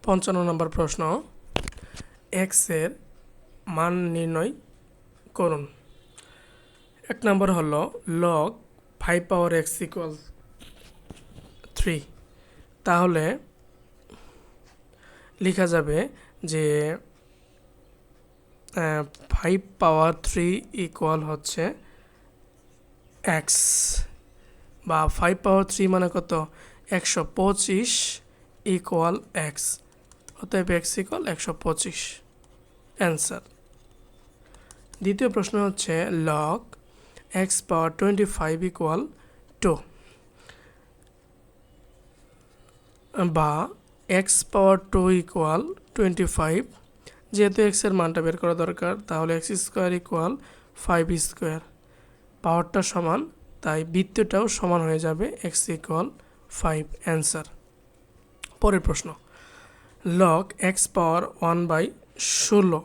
55 নম্বর প্রশ্ন, এক্সের মান নির্ণয় করুন। 1 নম্বর হলো লগ 5 পাওয়ার এক্স ইকুয়াল 3। তাহলে লেখা যাবে যে 5 পাওয়ার 3 ইকুয়াল হচ্ছে এক্স, বা 5 পাওয়ার 3 মানে কত, 125 ইকুয়াল এক্স, অতএব এক্স ইকুয়াল 125 অ্যান্সার। দ্বিতীয় প্রশ্ন হচ্ছে লগ এক্স পাওয়ার 25 ইকুয়াল 2, বা এক্স পাওয়ার 2 ইকুয়াল 25। যেহেতু এক্সের মানটা বের করা দরকার, তাহলে এক্স স্কোয়ার ইকুয়াল 5 স্কোয়ার, পাওয়ারটা সমান, তাই বৃত্তটাও সমান হয়ে যাবে, এক্স ইকুয়াল 5 অ্যান্সার। পরের প্রশ্ন, লগ এক্স পাওয়ার 1/16,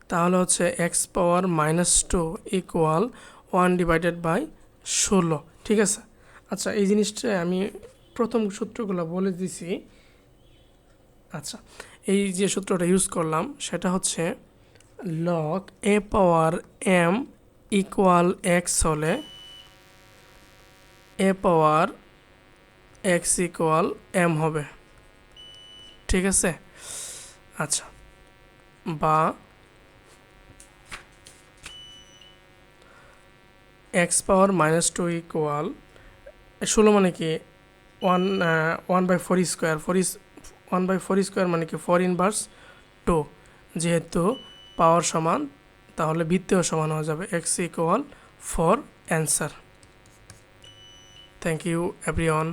তাহলে হচ্ছে এক্স পাওয়ার -2 ইকুয়াল 1/16। ঠিক আছে, আচ্ছা এই জিনিসটা আমি প্রথম সূত্রগুলো বলে দিছি। আচ্ছা, এই যে সূত্রটা ইউজ করলাম সেটা হচ্ছে লগ এ পাওয়ার এম ইকুয়াল এক্স হলে এ পাওয়ার এক্স ইকুয়াল এম হবে। ঠিক আছে, আচ্ছা, বা এক্স পাওয়ার -2 ইকুয়াল 16 মানে কি 1/4 স্কোয়ার, 1/4 স্কোয়ার মানে কি 4 ইনভার্স 2। যেহেতু পাওয়ার সমান, তাহলে বৃত্তেও সমান হয়ে যাবে, x equal 4 answer. Thank you everyone.